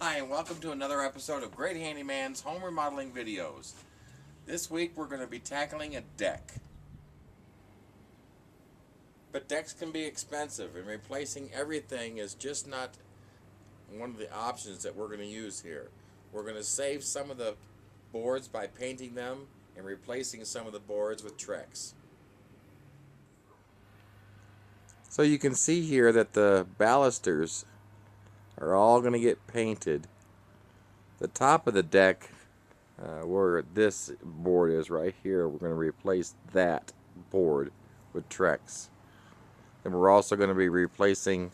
Hi, and welcome to another episode of Gr8Handyman's home remodeling videos. This week we're going to be tackling a deck. But decks can be expensive, and replacing everything is just not one of the options that we're going to use here. We're going to save some of the boards by painting them and replacing some of the boards with TREX. So you can see here that the balusters are all going to get painted. The top of the deck, where this board is right here, we're going to replace that board with TREX. And we're also going to be replacing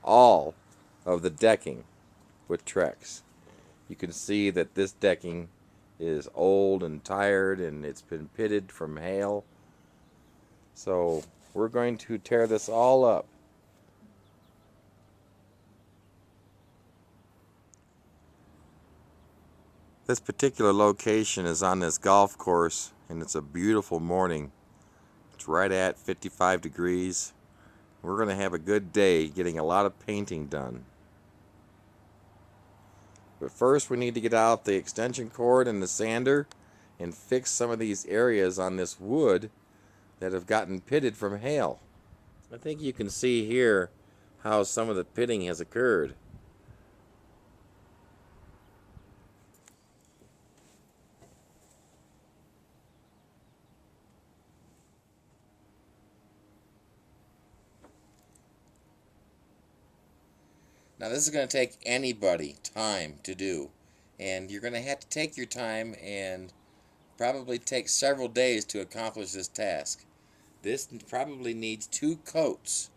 all of the decking with TREX. You can see that this decking is old and tired and it's been pitted from hail. So we're going to tear this all up. This particular location is on this golf course, and it's a beautiful morning. It's right at 55 degrees. We're going to have a good day getting a lot of painting done. But first we need to get out the extension cord and the sander and fix some of these areas on this wood that have gotten pitted from hail. I think you can see here how some of the pitting has occurred. Now this is going to take anybody time to do, and you're going to have to take your time and probably take several days to accomplish this task. This probably needs 2 coats.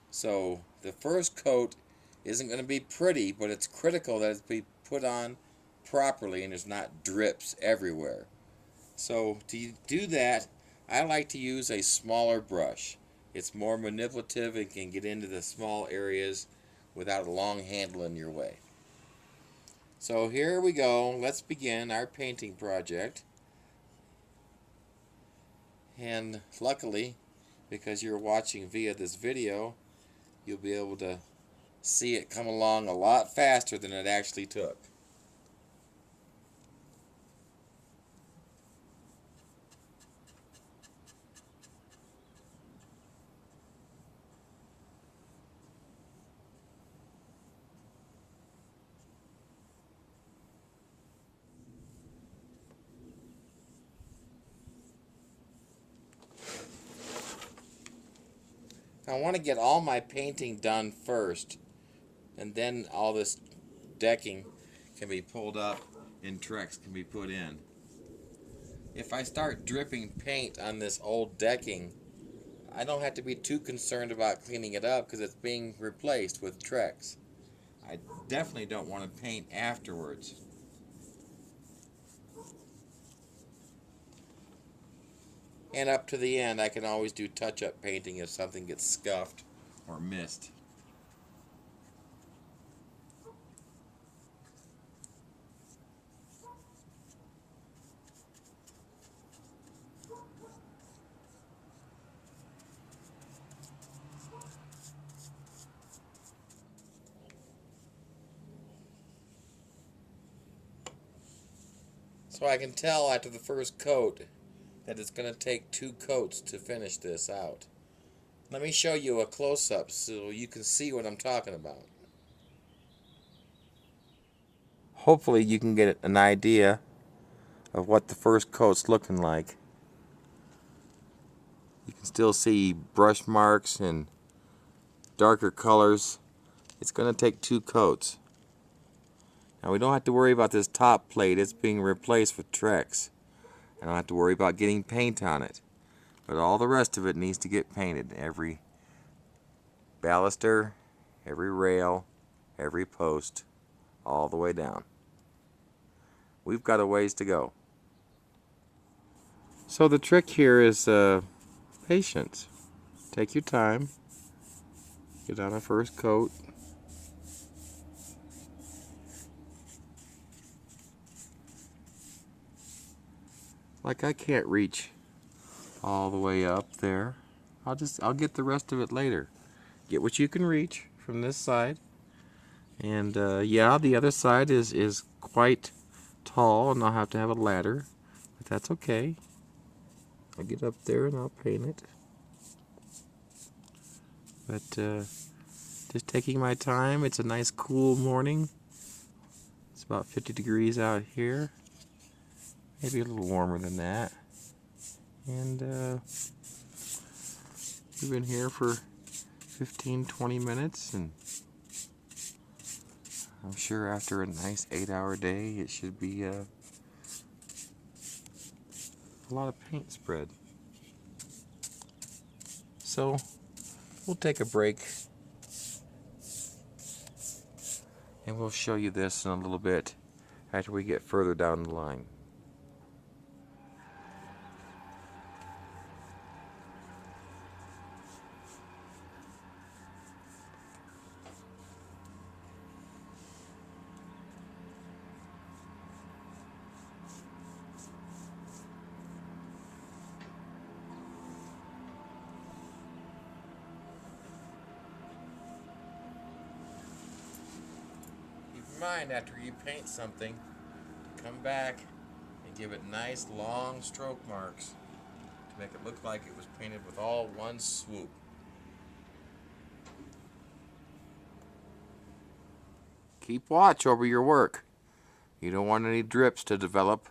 So the first coat isn't going to be pretty, but it's critical that it be put on properly and there's not drips everywhere. So to do that, I like to use a smaller brush. It's more manipulative and can get into the small areas without a long handle in your way. So here we go. Let's begin our painting project. And luckily, because you're watching via this video, you'll be able to see it come along a lot faster than it actually took. I want to get all my painting done first, and then all this decking can be pulled up and TREX can be put in. If I start dripping paint on this old decking, I don't have to be too concerned about cleaning it up because it's being replaced with TREX. I definitely don't want to paint afterwards. And up to the end, I can always do touch-up painting if something gets scuffed or missed. So I can tell after the first coat that it's going to take 2 coats to finish this out. Let me show you a close-up so you can see what I'm talking about. Hopefully you can get an idea of what the first coat's looking like. You can still see brush marks and darker colors. It's going to take 2 coats. Now we don't have to worry about this top plate. It's being replaced with TREX. I don't have to worry about getting paint on it. But all the rest of it needs to get painted. Every baluster, every rail, every post, all the way down. We've got a ways to go. So the trick here is patience. Take your time. Get on a first coat. Like I can't reach all the way up there. I'll get the rest of it later. Get what you can reach from this side And yeah, the other side is quite tall, and I'll have to have a ladder, but that's okay. I'll get up there and I'll paint it. But just taking my time. It's a nice cool morning. It's about 50 degrees out here, maybe a little warmer than that. And we've been here for 15-20 minutes, and I'm sure after a nice 8-hour day it should be a lot of paint spread. So we'll take a break and we'll show you this in a little bit after we get further down the line. Keep in mind, after you paint something, come back and give it nice long stroke marks to make it look like it was painted with all one swoop. Keep watch over your work. You don't want any drips to develop.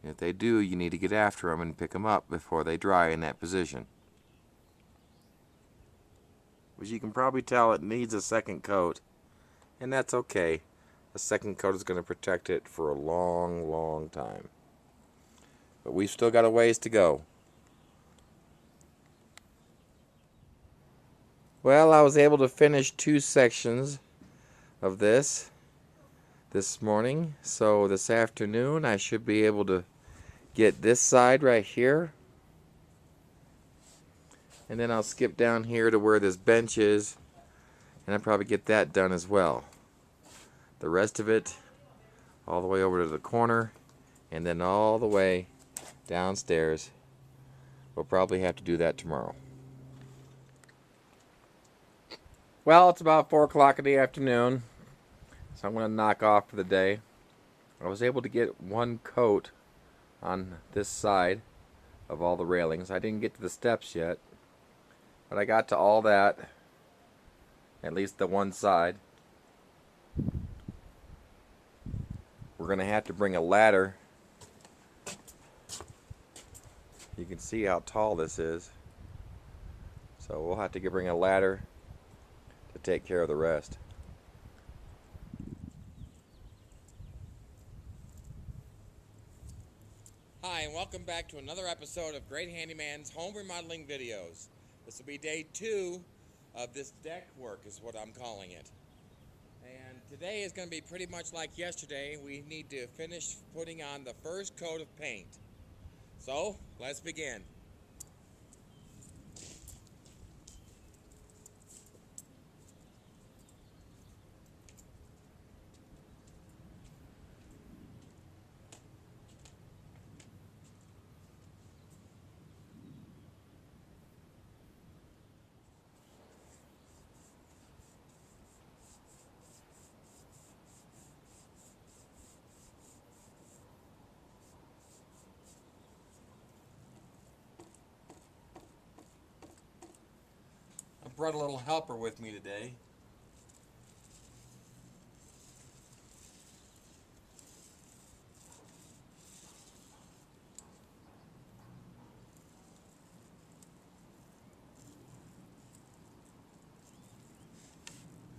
If they do, you need to get after them and pick them up before they dry in that position. As you can probably tell, it needs a second coat, and that's okay. A second coat is going to protect it for a long, long time. But we've still got a ways to go. Well, I was able to finish 2 sections of this morning, so this afternoon I should be able to get this side right here, and then I'll skip down here to where this bench is, and I'll probably get that done as well. The rest of it all the way over to the corner and then all the way downstairs. We'll probably have to do that tomorrow. Well, it's about 4 o'clock in the afternoon, so I'm going to knock off for the day. I was able to get 1 coat on this side of all the railings. I didn't get to the steps yet, but I got to all that, at least the one side. We're going to have to bring a ladder. You can see how tall this is. So we'll have to bring a ladder to take care of the rest. Hi, and welcome back to another episode of Gr8Handyman's home remodeling videos. This will be day 2 of this deck work, is what I'm calling it. And today is going to be pretty much like yesterday. We need to finish putting on the first coat of paint. So, let's begin. I brought a little helper with me today.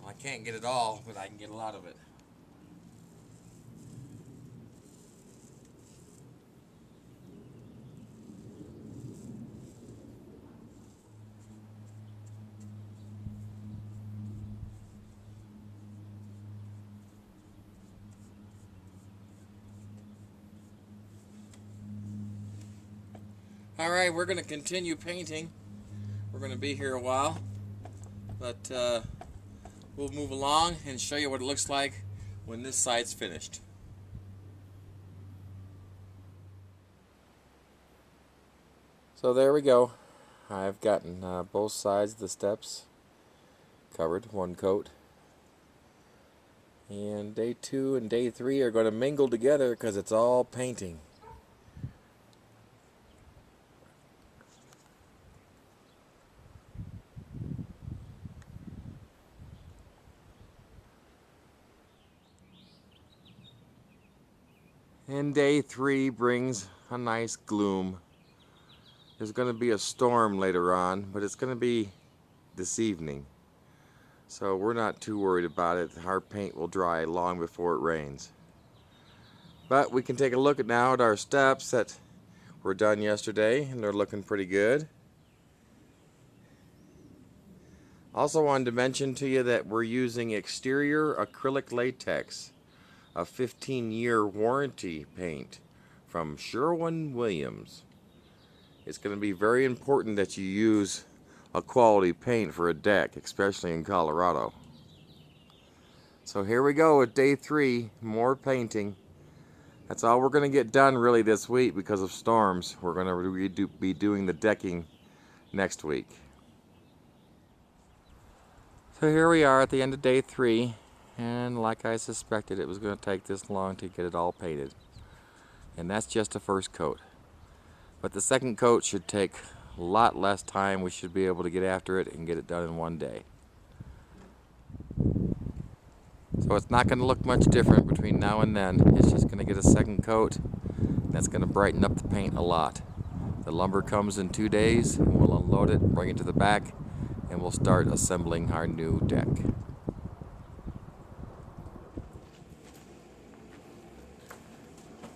Well, I can't get it all, but I can get a lot of it. Alright, we're going to continue painting. We're going to be here a while, but we'll move along and show you what it looks like when this side's finished. So there we go. I've gotten both sides of the steps covered, 1 coat. And day 2 and day 3 are going to mingle together because it's all painting. And day 3 brings a nice gloom. There's going to be a storm later on, but it's going to be this evening. So we're not too worried about it. Our paint will dry long before it rains. But we can take a look now at our steps that were done yesterday, and they're looking pretty good. Also wanted to mention to you that we're using exterior acrylic latex, a 15-year warranty paint from Sherwin-Williams. It's going to be very important that you use a quality paint for a deck, especially in Colorado. So here we go with day 3, more painting. That's all we're going to get done really this week because of storms. We're going to be doing the decking next week. So here we are at the end of day 3, and like I suspected, it was going to take this long to get it all painted. And that's just the first coat. But the second coat should take a lot less time. We should be able to get after it and get it done in one day. So it's not going to look much different between now and then. It's just going to get a second coat. That's going to brighten up the paint a lot. The lumber comes in 2 days, and we'll unload it, bring it to the back, and we'll start assembling our new deck.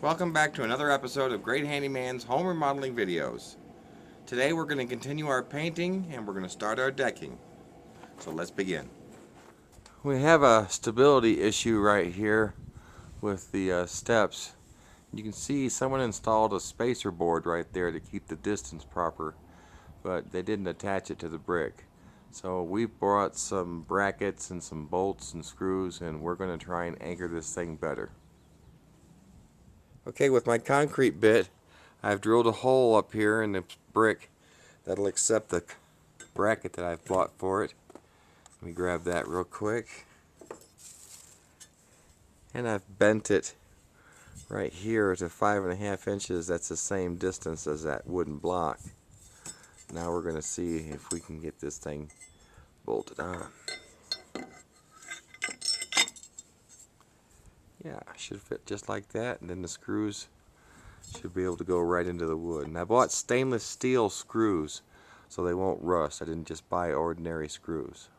Welcome back to another episode of Gr8Handyman's home remodeling videos. Today we're going to continue our painting and we're going to start our decking. So let's begin. We have a stability issue right here with the steps. You can see someone installed a spacer board right there to keep the distance proper, but they didn't attach it to the brick. So we brought some brackets and some bolts and screws, and we're going to try and anchor this thing better. Okay, with my concrete bit, I've drilled a hole up here in the brick that'll accept the bracket that I've bought for it. Let me grab that real quick. And I've bent it right here to 5.5 inches. That's the same distance as that wooden block. Now we're going to see if we can get this thing bolted on. Yeah, should fit just like that, and then the screws should be able to go right into the wood. And I bought stainless steel screws so they won't rust. I didn't just buy ordinary screws.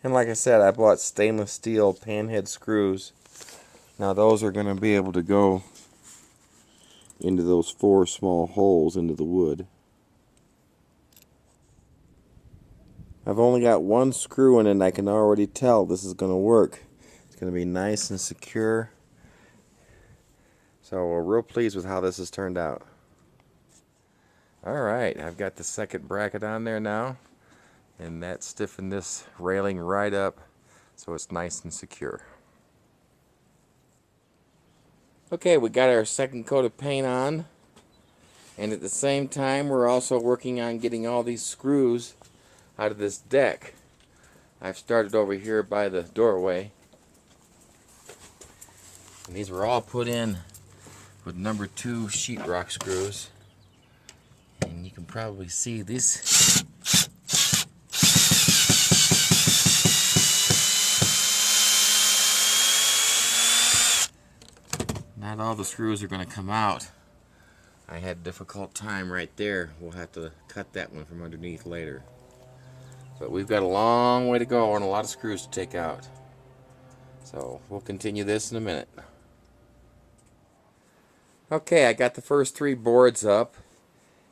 And like I said, I bought stainless steel panhead screws. Now those are going to be able to go into those 4 small holes into the wood. I've only got 1 screw in it, and I can already tell this is going to work. It's going to be nice and secure. So we're real pleased with how this has turned out. Alright, I've got the second bracket on there now, and that stiffened this railing right up so it's nice and secure. Okay, we got our second coat of paint on, and at the same time we're also working on getting all these screws out of this deck. I've started over here by the doorway, and these were all put in with number 2 sheetrock screws, and you can probably see these. Not all the screws are going to come out. I had a difficult time right there. We'll have to cut that one from underneath later. But we've got a long way to go and a lot of screws to take out. So we'll continue this in a minute. Okay, I got the first 3 boards up,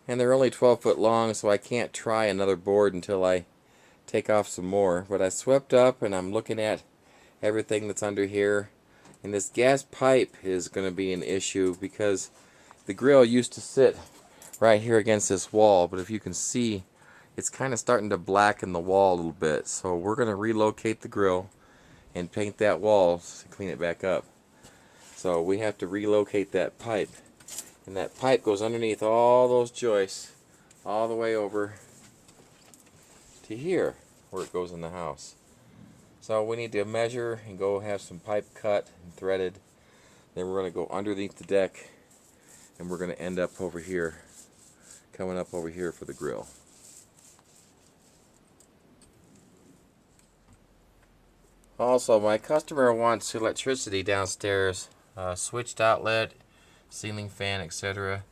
and they're only 12 foot long, so I can't try another board until I take off some more. But I swept up and I'm looking at everything that's under here, and this gas pipe is going to be an issue because the grill used to sit right here against this wall, but if you can see, it's kind of starting to blacken the wall a little bit. So we're going to relocate the grill and paint that wall to clean it back up. So we have to relocate that pipe, and that pipe goes underneath all those joists all the way over to here where it goes in the house. So we need to measure and go have some pipe cut and threaded. Then we're going to go underneath the deck, and we're going to end up over here, coming up over here for the grill. Also, my customer wants electricity downstairs, switched outlet, ceiling fan, etc.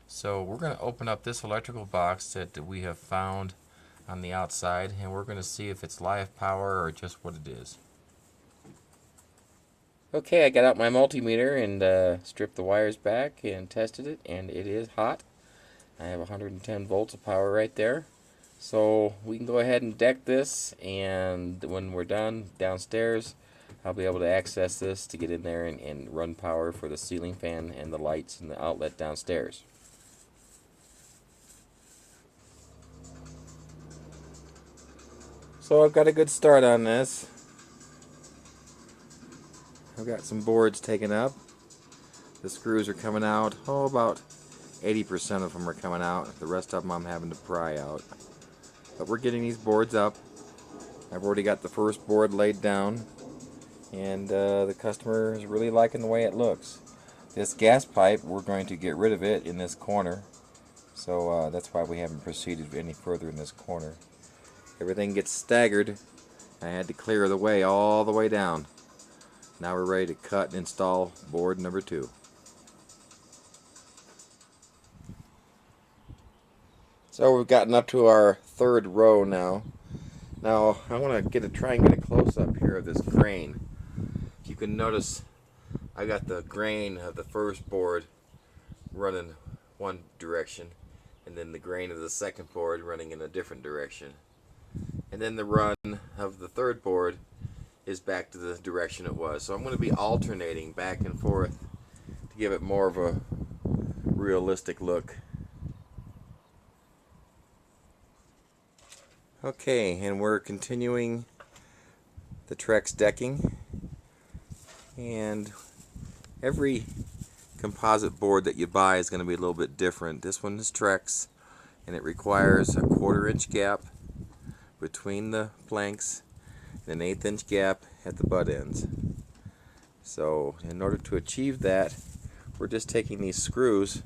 So we're going to open up this electrical box that we have found on the outside, and we're going to see if it's live power or just what it is. Okay, I got out my multimeter and stripped the wires back and tested it, and it is hot. I have 110 volts of power right there. So we can go ahead and deck this, and when we're done downstairs, I'll be able to access this to get in there and run power for the ceiling fan and the lights and the outlet downstairs. So I've got a good start on this. I've got some boards taken up. The screws are coming out. Oh, about 80% of them are coming out. The rest of them I'm having to pry out. But we're getting these boards up. I've already got the first board laid down, and the customer is really liking the way it looks. This gas pipe, we're going to get rid of it in this corner, so that's why we haven't proceeded any further in this corner. Everything gets staggered. I had to clear the way all the way down. Now we're ready to cut and install board number 2. So we've gotten up to our 3rd row now. Now I want to try and get a close up here of this grain. If you can notice, I got the grain of the first board running one direction, and then the grain of the second board running in a different direction. And then the run of the 3rd board is back to the direction it was. So I'm going to be alternating back and forth to give it more of a realistic look. Okay, and we're continuing the TREX decking, and every composite board that you buy is going to be a little bit different. This one is TREX, and it requires a 1/4 inch gap between the planks and an 1/8 inch gap at the butt ends. So in order to achieve that, we're just taking these screws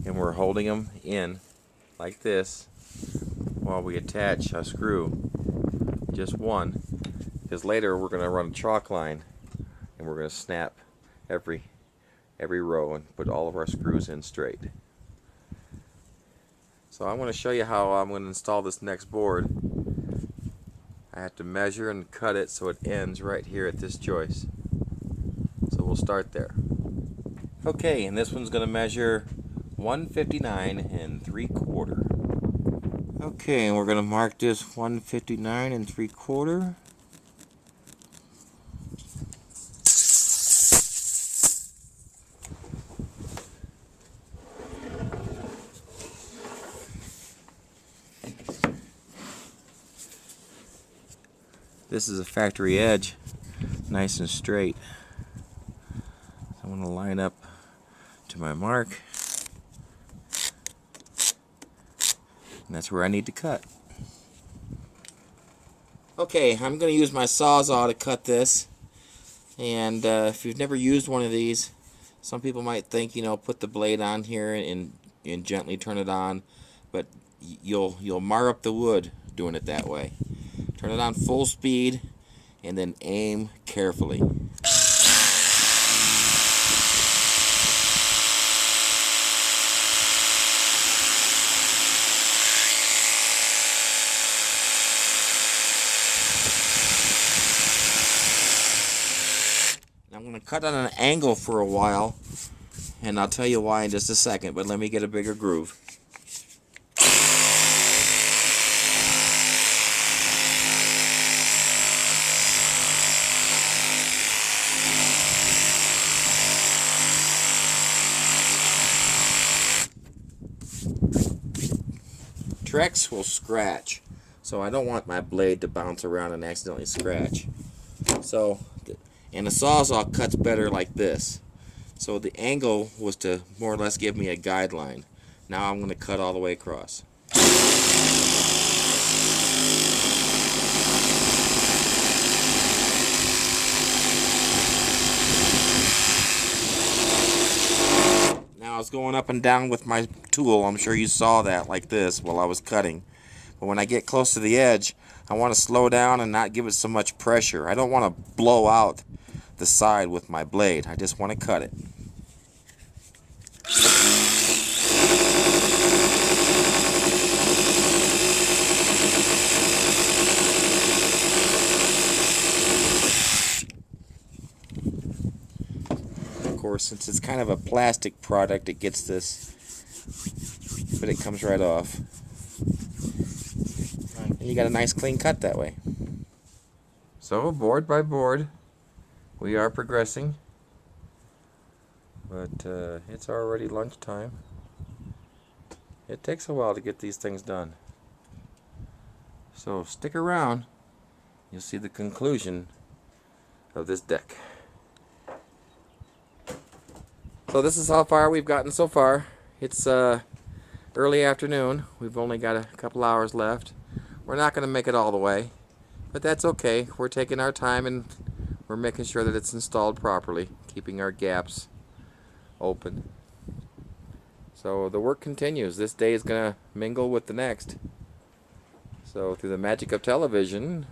and we're holding them in like this while we attach a screw, just one, because later we're going to run a chalk line and we're going to snap every row and put all of our screws in straight. So I want to show you how I'm going to install this next board. I have to measure and cut it so it ends right here at this joist. So we'll start there. Okay, and this one's going to measure 159 3/4. Okay, and we're going to mark this 159 3/4. This is a factory edge, nice and straight. I'm going to line up to my mark, and that's where I need to cut. Okay, I'm going to use my Sawzall to cut this, and if you've never used one of these, some people might think, you know, put the blade on here and gently turn it on, but you'll mar up the wood doing it that way. Turn it on full speed and then aim carefully. I'm going to cut on an angle for a while, and I'll tell you why in just a second, but let me get a bigger groove. TREX will scratch, so I don't want my blade to bounce around and accidentally scratch. So, and the Sawzall cuts better like this. So the angle was to more or less give me a guideline. Now I'm going to cut all the way across. I was going up and down with my tool. I'm sure you saw that like this while I was cutting. But when I get close to the edge, I want to slow down and not give it so much pressure. I don't want to blow out the side with my blade. I just want to cut it. Of course, since it's kind of a plastic product, it gets this, but it comes right off. And you got a nice clean cut that way. So board by board, we are progressing, but it's already lunchtime. It takes a while to get these things done. So stick around, you'll see the conclusion of this deck. So this is how far we've gotten so far. It's early afternoon. We've only got a couple hours left. We're not going to make it all the way, but that's okay. We're taking our time and we're making sure that it's installed properly, keeping our gaps open. So the work continues. This day is going to mingle with the next. So through the magic of television.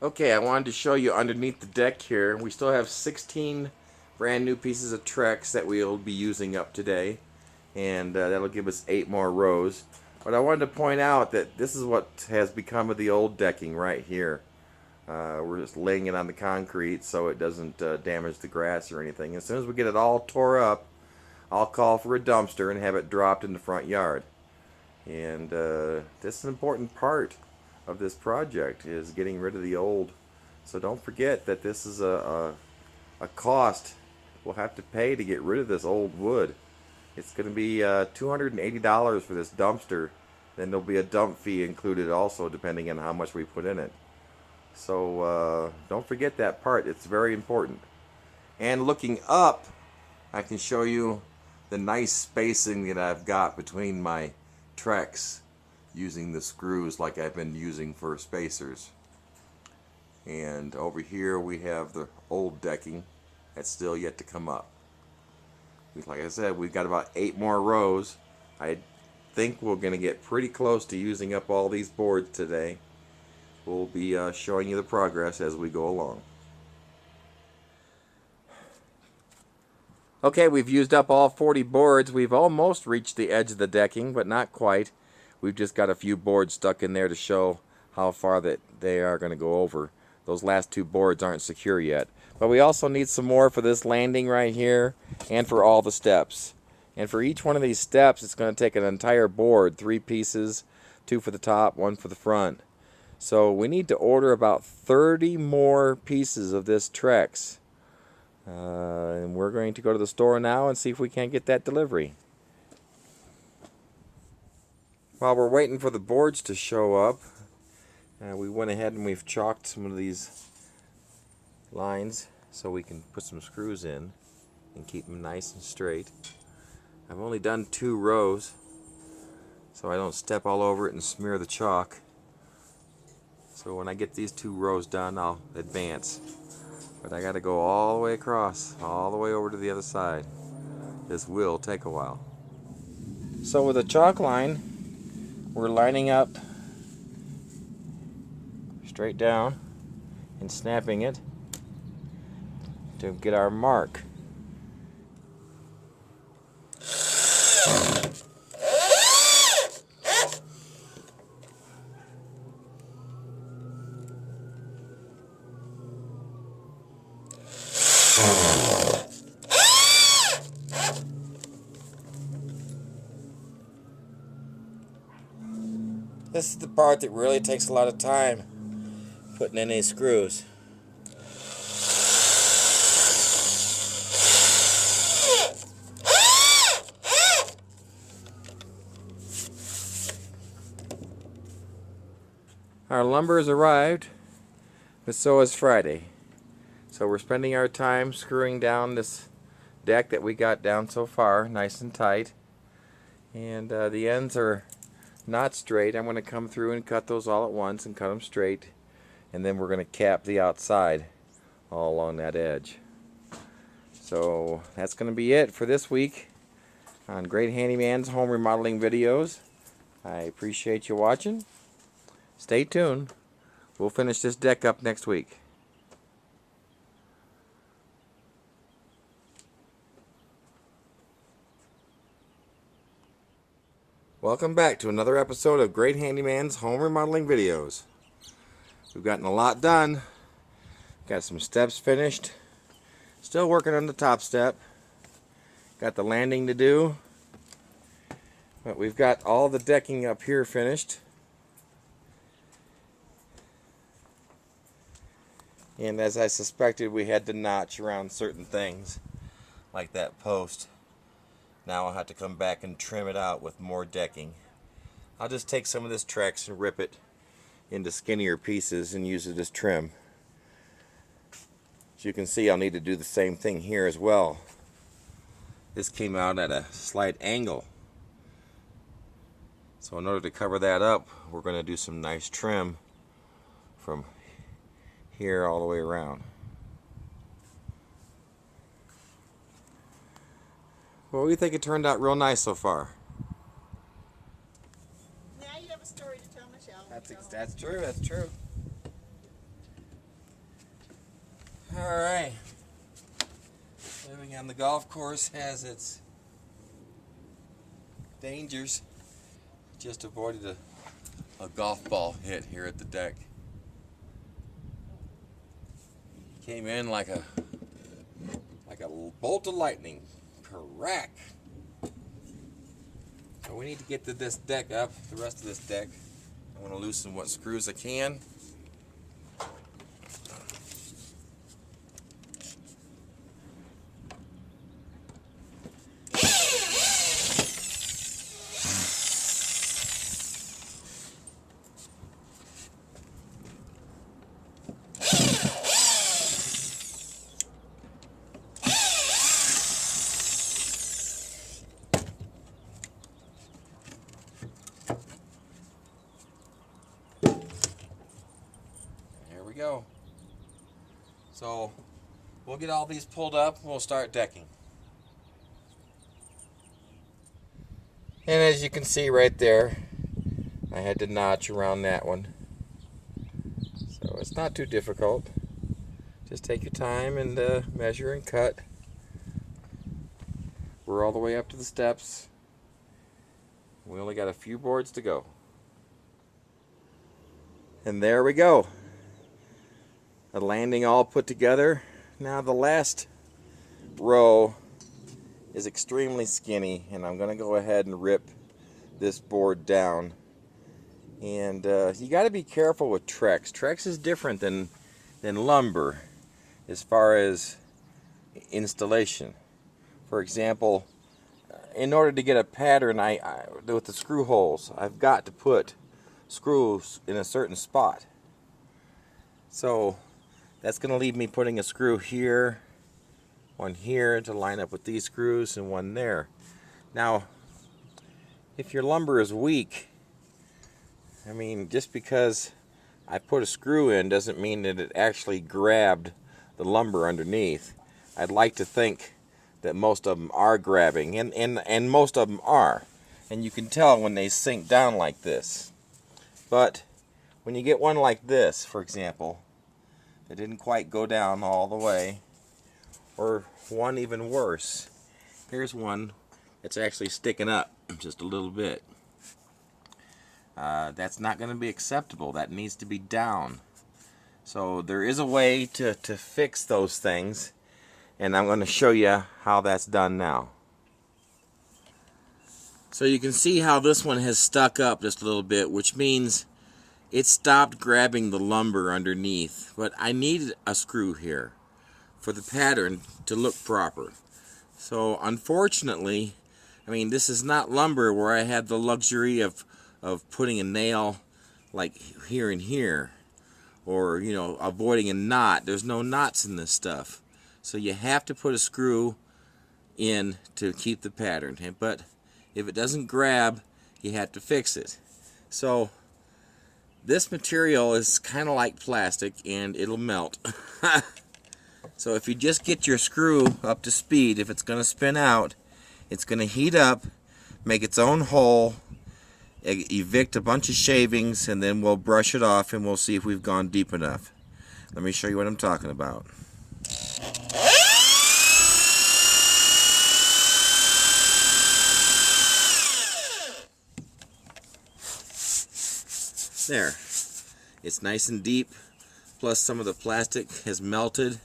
Okay, I wanted to show you underneath the deck here. We still have 16 brand new pieces of TREX that we'll be using up today, and that'll give us 8 more rows. But I wanted to point out that this is what has become of the old decking right here. We're just laying it on the concrete so it doesn't damage the grass or anything. As soon as we get it all tore up, I'll call for a dumpster and have it dropped in the front yard. And this is an important part of this project, is getting rid of the old. So don't forget that this is a cost we'll have to pay to get rid of this old wood. It's going to be $280 for this dumpster. Then there'll be a dump fee included also, depending on how much we put in it. So don't forget that part. It's very important. And looking up, I can show you the nice spacing that I've got between my TREX using the screws like I've been using for spacers. And over here we have the old decking that's still yet to come up. Like I said, we've got about 8 more rows. I think we're going to get pretty close to using up all these boards today. We'll be showing you the progress as we go along. Okay, we've used up all 40 boards. We've almost reached the edge of the decking, but not quite. We've just got a few boards stuck in there to show how far that they are going to go over. Those last 2 boards aren't secure yet. But we also need some more for this landing right here and for all the steps. And for each one of these steps, it's going to take an entire board, 3 pieces, 2 for the top, 1 for the front. So we need to order about 30 more pieces of this TREX. And we're going to go to the store now and see if we can't get that delivery. While we're waiting for the boards to show up, we went ahead and we've chalked some of these lines so we can put some screws in and keep them nice and straight. I've only done 2 rows so I don't step all over it and smear the chalk. So when I get these 2 rows done, I'll advance. But I got to go all the way across, all the way over to the other side. This will take a while. So with a chalk line, we're lining up straight down and snapping it to get our mark. This is the part that really takes a lot of time, putting in these screws. Our lumber has arrived, but so has Friday. So we're spending our time screwing down this deck that we got down so far, nice and tight. And the ends are not straight. I'm going to come through and cut those all at once and cut them straight. And then we're going to cap the outside all along that edge. So that's going to be it for this week on Gr8Handyman's home remodeling videos. I appreciate you watching. Stay tuned. We'll finish this deck up next week. Welcome back to another episode of Gr8Handyman's home remodeling videos. We've gotten a lot done. Got some steps finished. Still working on the top step. Got the landing to do. But we've got all the decking up here finished. And as I suspected, we had to notch around certain things, like that post. Now I'll have to come back and trim it out with more decking. I'll just take some of this TREX and rip it into skinnier pieces and use it as trim. As you can see, I'll need to do the same thing here as well. This came out at a slight angle. So in order to cover that up, we're going to do some nice trim from here all the way around. Well, we think it turned out real nice so far. Now you have a story to tell Michelle. That's true, that's true. Alright. Living on the golf course has its dangers. Just avoided a golf ball hit here at the deck. Came in like a bolt of lightning. Crack. So we need to get to this deck up, the rest of this deck. I want to loosen what screws I can. Go. So we'll get all these pulled up and we'll start decking. And as you can see right there, I had to notch around that one. So it's not too difficult. Just take your time and measure and cut. We're all the way up to the steps. We only got a few boards to go. And there we go. The landing all put together. Now the last row is extremely skinny, and I'm going to go ahead and rip this board down. And you got to be careful with TREX. TREX is different than lumber as far as installation. For example, in order to get a pattern with the screw holes, I've got to put screws in a certain spot. So that's going to leave me putting a screw here, one here to line up with these screws, and one there. Now, if your lumber is weak, I mean, just because I put a screw in doesn't mean that it actually grabbed the lumber underneath. I'd like to think that most of them are grabbing, and most of them are. And you can tell when they sink down like this. But when you get one like this, for example, it didn't quite go down all the way, or one even worse. Here's one that's actually sticking up just a little bit. That's not going to be acceptable. That needs to be down. So there is a way to fix those things, and I'm going to show you how that's done now. So you can see how this one has stuck up just a little bit, which means it stopped grabbing the lumber underneath, but I needed a screw here for the pattern to look proper. So unfortunately, I mean, this is not lumber where I had the luxury of putting a nail like here and here, or, you know, avoiding a knot. There's no knots in this stuff. So you have to put a screw in to keep the pattern. But if it doesn't grab, you have to fix it. So this material is kind of like plastic, and it'll melt. So if you just get your screw up to speed, if it's going to spin out, it's going to heat up, make its own hole, evict a bunch of shavings, and then we'll brush it off and we'll see if we've gone deep enough. Let me show you what I'm talking about. There. It's nice and deep, plus some of the plastic has melted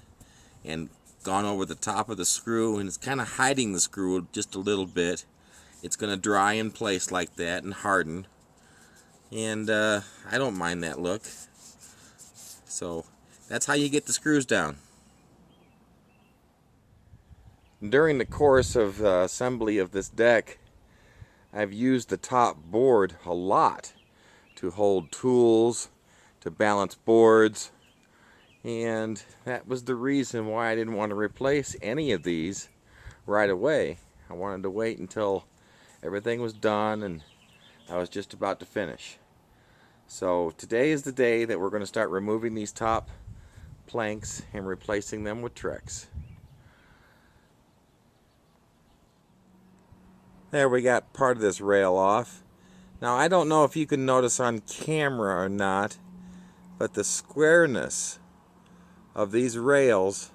and gone over the top of the screw, and it's kind of hiding the screw just a little bit. It's going to dry in place like that and harden, and I don't mind that look. So that's how you get the screws down. During the course of assembly of this deck, I've used the top board a lot to hold tools, to balance boards, and that was the reason why I didn't want to replace any of these right away. I wanted to wait until everything was done and I was just about to finish. So today is the day that we're going to start removing these top planks and replacing them with TREX. There, we got part of this rail off. Now I don't know if you can notice on camera or not, but the squareness of these rails,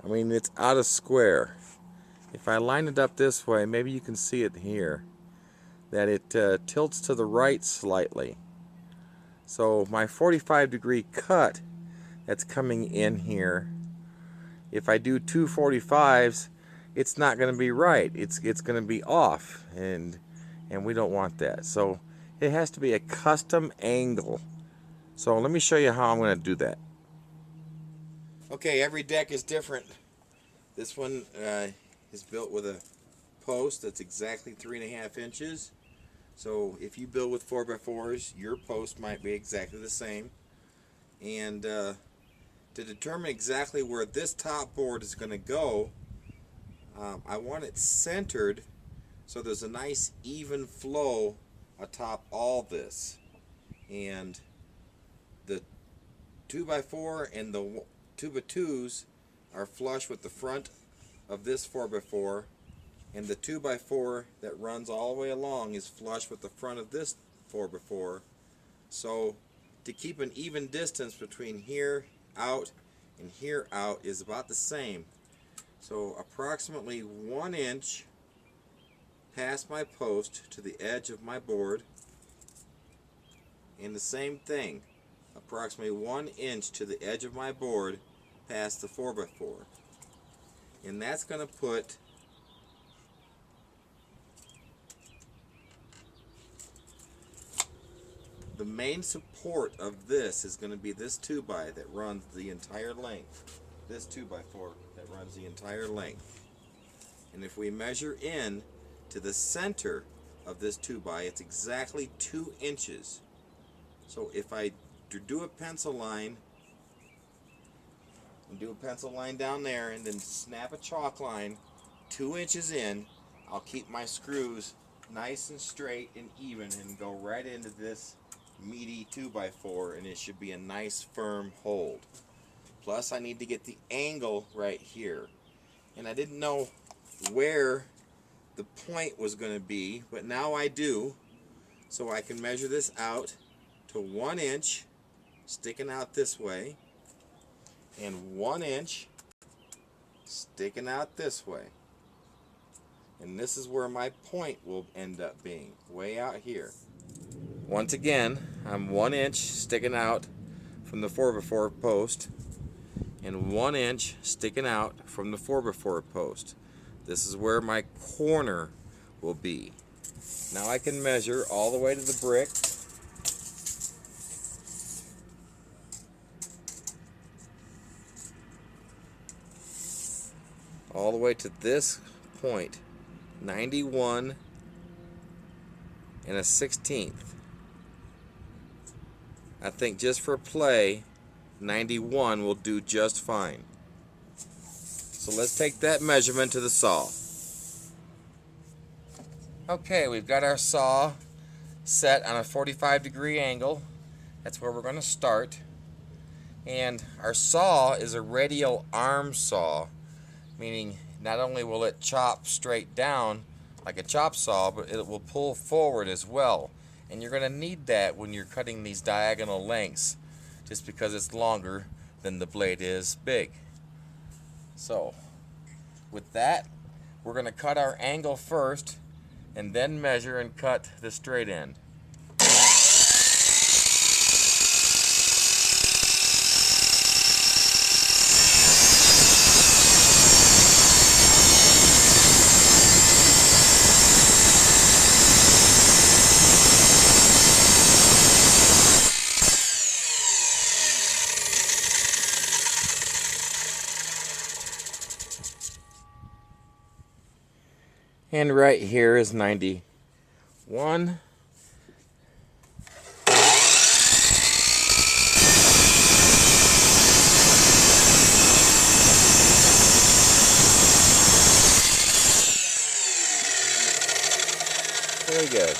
I mean, it's out of square. If I line it up this way, maybe you can see it here, that it tilts to the right slightly. So my 45-degree cut that's coming in here, if I do two 45s, it's not going to be right. It's going to be off, and we don't want that. So it has to be a custom angle. So let me show you how I'm going to do that. Okay, every deck is different. This one is built with a post that's exactly 3.5 inches. So if you build with 4x4s, your post might be exactly the same. And to determine exactly where this top board is going to go, I want it centered so there's a nice even flow atop all this. And the 2x4 and the 2x2s are flush with the front of this 4x4, and the 2x4 that runs all the way along is flush with the front of this 4x4. So to keep an even distance between here out and here out is about the same. So approximately 1 inch past my post to the edge of my board, and the same thing, approximately 1 inch to the edge of my board past the 4x4. And that's going to put the main support of this is going to be this 2x that runs the entire length. This 2x4 that runs the entire length. And if we measure in to the center of this 2x, it's exactly 2 inches. So if I do a pencil line, and do a pencil line down there, and then snap a chalk line 2 inches in, I'll keep my screws nice and straight and even and go right into this meaty 2x4, and it should be a nice firm hold. Plus I need to get the angle right here, and I didn't know where the point was going to be, but now I do. So I can measure this out to 1 inch sticking out this way, and 1 inch sticking out this way. And this is where my point will end up being, way out here. Once again, I'm 1 inch sticking out from the 4x4 post, and 1 inch sticking out from the 4x4 post. This is where my corner will be. Now I can measure all the way to the brick. All the way to this point, 91 and a 1/16. I think just for play, 91 will do just fine. So let's take that measurement to the saw. Okay, we've got our saw set on a 45-degree angle. That's where we're going to start. And our saw is a radial arm saw, meaning not only will it chop straight down like a chop saw, but it will pull forward as well. And you're going to need that when you're cutting these diagonal lengths, just because it's longer than the blade is big. So, with that, we're going to cut our angle first, and then measure and cut the straight end. And right here is 91. Very good.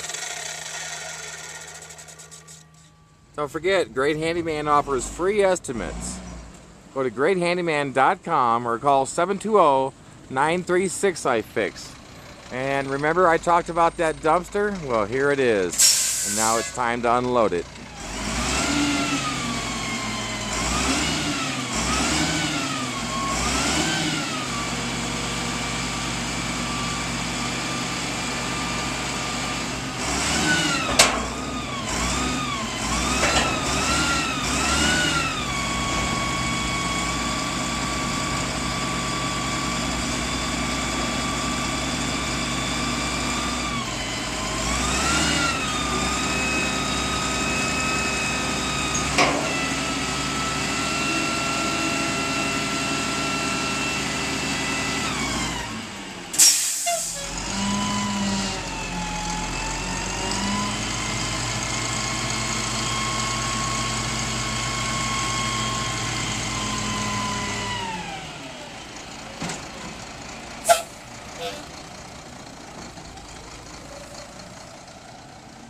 Don't forget, Gr8Handyman offers free estimates. Go to Gr8Handyman.com or call 720-936-iFix. And remember I talked about that dumpster? Well, here it is. And now it's time to unload it.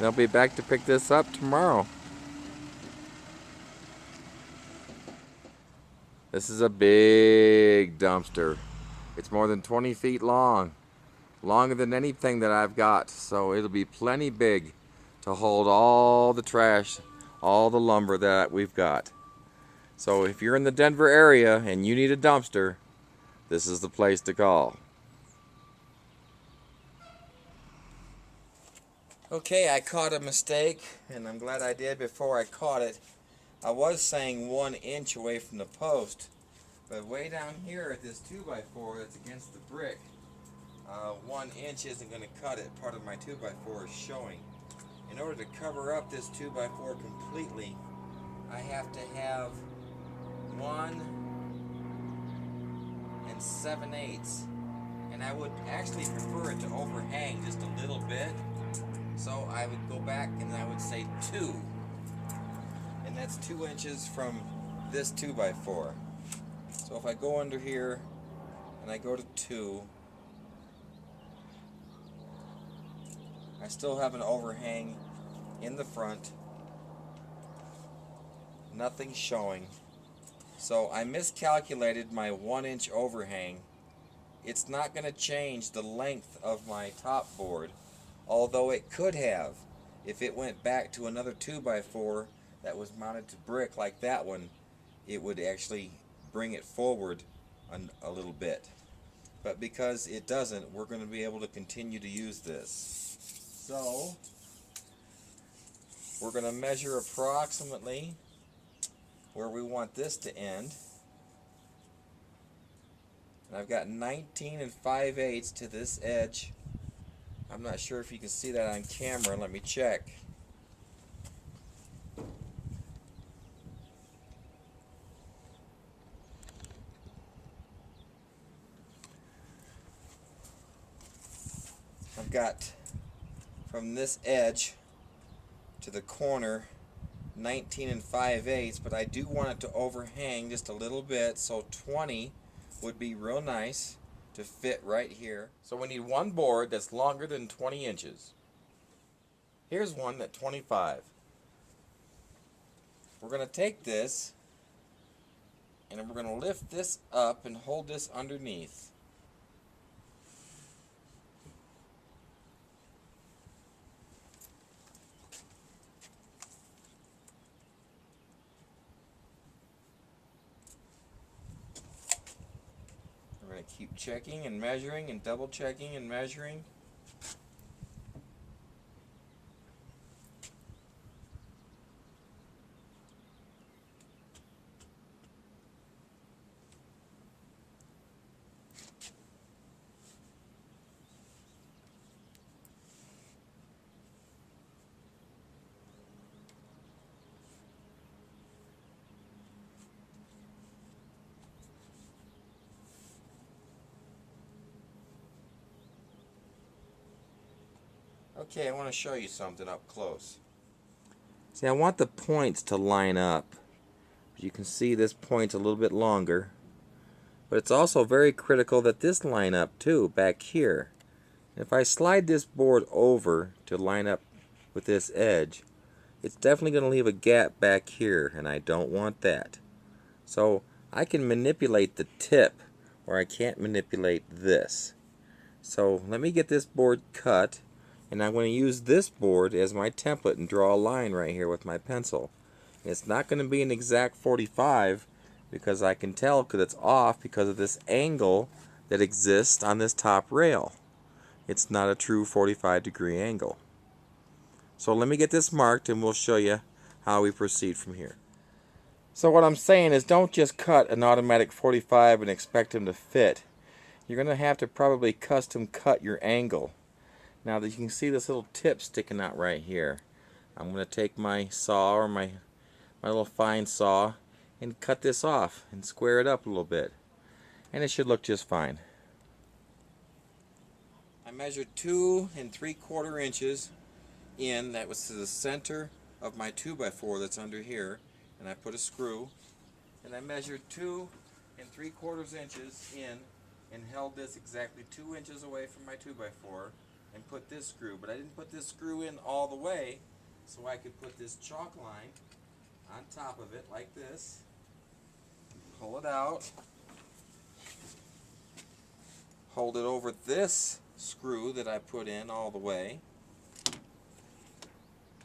They'll be back to pick this up tomorrow. This is a big dumpster. It's more than 20 feet long. Longer than anything that I've got. So it'll be plenty big to hold all the trash, all the lumber that we've got. So if you're in the Denver area and you need a dumpster, this is the place to call. Okay, I caught a mistake, and I'm glad I did before I caught it. I was saying 1 inch away from the post, but way down here at this 2x4 that's against the brick, 1 inch isn't going to cut it. Part of my 2x4 is showing. In order to cover up this 2x4 completely, I have to have 1 7/8. And I would actually prefer it to overhang just a little bit. So I would go back and I would say 2. And that's 2 inches from this 2x4. So if I go under here and I go to 2, I still have an overhang in the front. Nothing showing. So I miscalculated my 1 inch overhang. It's not going to change the length of my top board. Although it could have, if it went back to another 2x4 that was mounted to brick like that one, it would actually bring it forward a little bit. But because it doesn't, we're going to be able to continue to use this. So, we're going to measure approximately where we want this to end. And I've got 19 5/8 to this edge. I'm not sure if you can see that on camera. Let me check. I've got from this edge to the corner 19 5/8, but I do want it to overhang just a little bit, so 20 would be real nice to fit right here. So we need one board that's longer than 20 inches. Here's one at 25. We're going to take this And we're going to lift this up and hold this underneath. We're going to keep checking and measuring and double checking and measuring. Okay, I want to show you something up close. See, I want the points to line up. As you can see, this point's a little bit longer. But it's also very critical that this line up too, back here. If I slide this board over to line up with this edge, it's definitely going to leave a gap back here, and I don't want that. So I can manipulate the tip, or I can't manipulate this. So let me get this board cut, and I'm going to use this board as my template and draw a line right here with my pencil. It's not going to be an exact 45 because I can tell because it's off because of this angle that exists on this top rail. It's not a true 45-degree angle. So let me get this marked and we'll show you how we proceed from here. So what I'm saying is don't just cut an automatic 45 and expect them to fit. You're going to have to probably custom cut your angle. Now that you can see this little tip sticking out right here, I'm going to take my saw or my little fine saw and cut this off and square it up a little bit. And it should look just fine. I measured 2 3/4 inches in. That was to the center of my 2x4 that's under here. And I put a screw. And I measured 2 3/4 inches in and held this exactly 2 inches away from my 2x4 and put this screw. But I didn't put this screw in all the way so I could put this chalk line on top of it like this. Pull it out. Hold it over this screw that I put in all the way.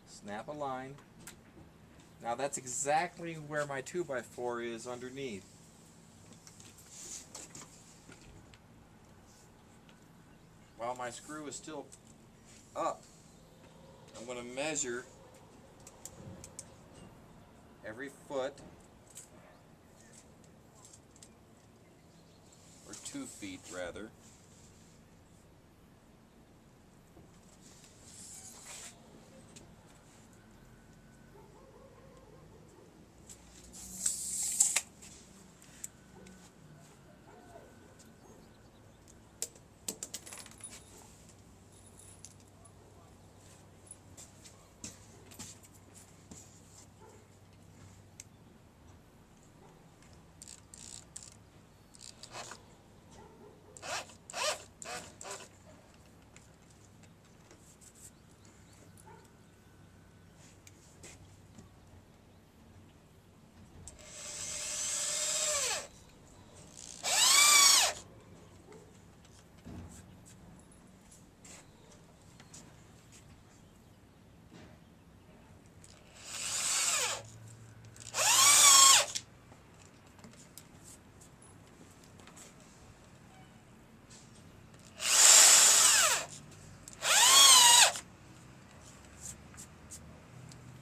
Snap a line. Now that's exactly where my 2x4 is underneath. While my screw is still up, I'm going to measure every foot, or 2 feet rather.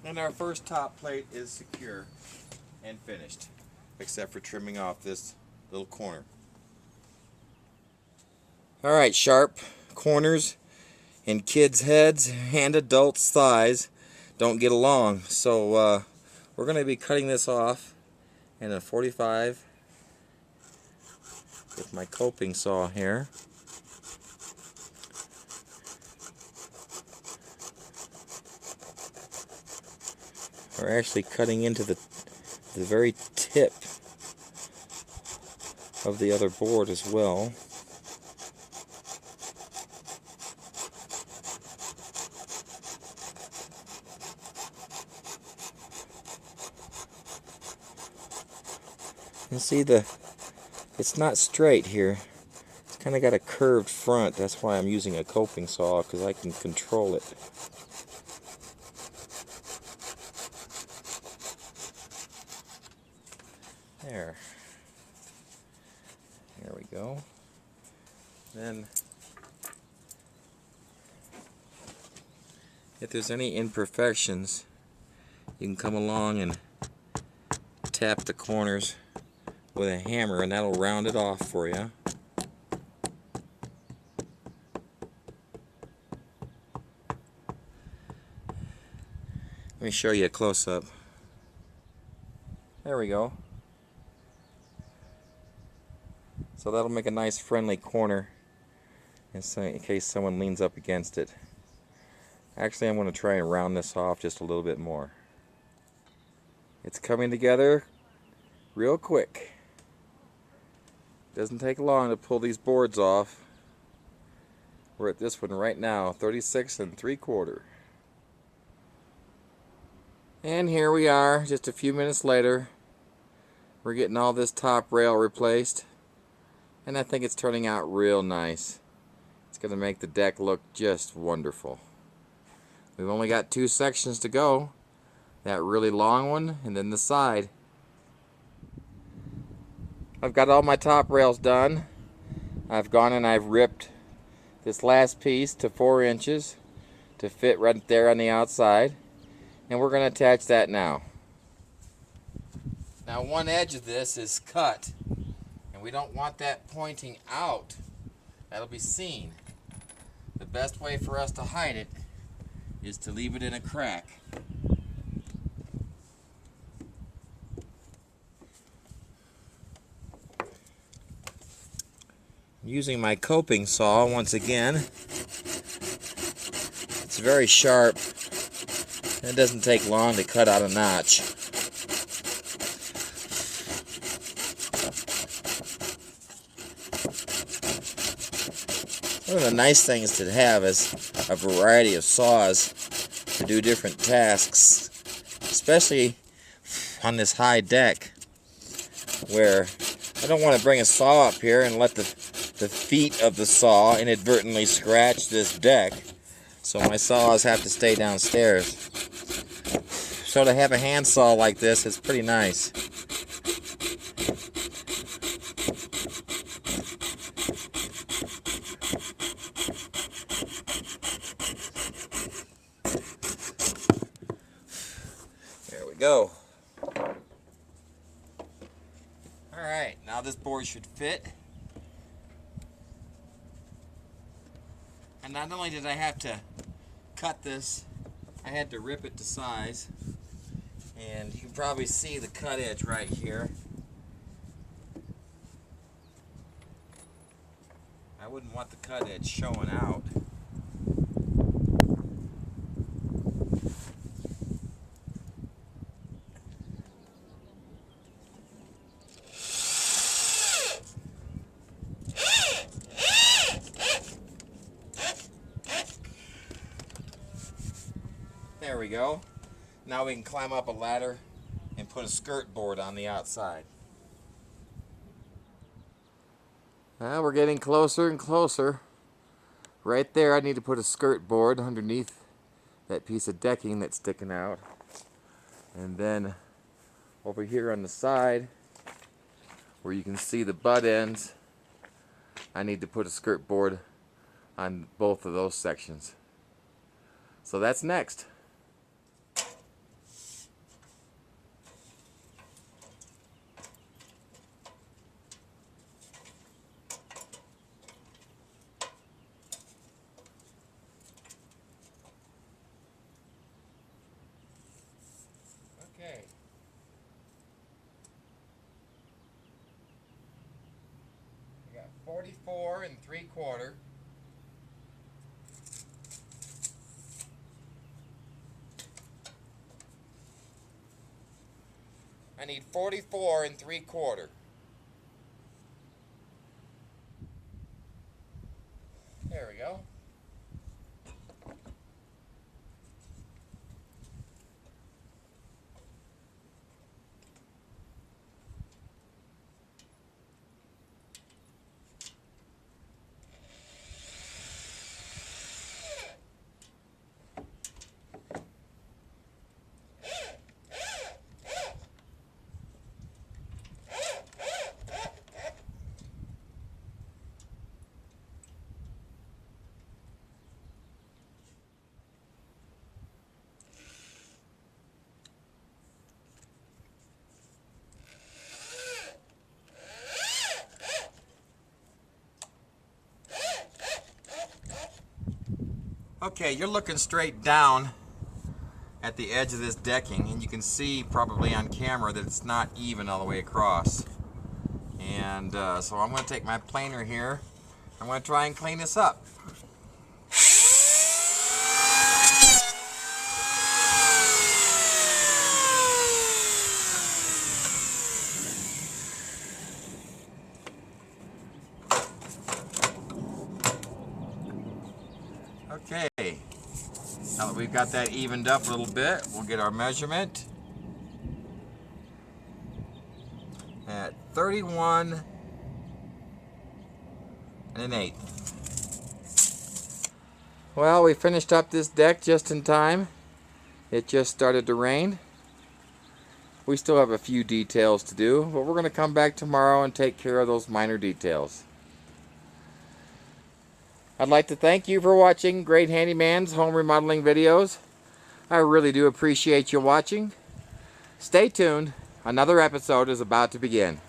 And our first top plate is secure and finished, except for trimming off this little corner. Alright, sharp corners in kids' heads and adults' thighs don't get along. So we're going to be cutting this off in a 45 with my coping saw here. We're actually cutting into the very tip of the other board as well. And see, it's not straight here. It's kind of got a curved front. That's why I'm using a coping saw, because I can control it. There. There we go. Then, if there's any imperfections, you can come along and tap the corners with a hammer, and that'll round it off for you. Let me show you a close-up. There we go. So that'll make a nice friendly corner in case someone leans up against it. Actually, I'm going to try and round this off just a little bit more. It's coming together real quick. Doesn't take long to pull these boards off. We're at this one right now, 36 3/4. And here we are, just a few minutes later. We're getting all this top rail replaced, and I think it's turning out real nice. It's going to make the deck look just wonderful. We've only got 2 sections to go. That really long one, and then the side. I've got all my top rails done. I've gone and I've ripped this last piece to 4 inches to fit right there on the outside. And we're going to attach that now. Now, one edge of this is cut, and we don't want that pointing out. That'll be seen. The best way for us to hide it is to leave it in a crack. Using my coping saw once again. It's very sharp. It doesn't take long to cut out a notch. One of the nice things to have is a variety of saws to do different tasks, especially on this high deck where I don't want to bring a saw up here and let the feet of the saw inadvertently scratch this deck, so my saws have to stay downstairs. So to have a handsaw like this is pretty nice. There we go. Alright, now this board should fit. And not only did I have to cut this, I had to rip it to size. And you can probably see the cut edge right here. I wouldn't want the cut edge showing out. There we go. Now we can climb up a ladder and put a skirt board on the outside. Well, we're getting closer and closer. Right there I need to put a skirt board underneath that piece of decking that's sticking out. And then over here on the side where you can see the butt ends, I need to put a skirt board on both of those sections. So that's next. Okay. We got 44 3/4. I need 44 3/4. There we go. Okay, you're looking straight down at the edge of this decking, and you can see probably on camera that it's not even all the way across. And so I'm going to take my planer here. I'm going to try and clean this up. Okay, now that we've got that evened up a little bit, we'll get our measurement at 31 1/8. Well, we finished up this deck just in time. It just started to rain. We still have a few details to do, but we're going to come back tomorrow and take care of those minor details. I'd like to thank you for watching Gr8Handyman's home remodeling videos. I really do appreciate you watching. Stay tuned. Another episode is about to begin.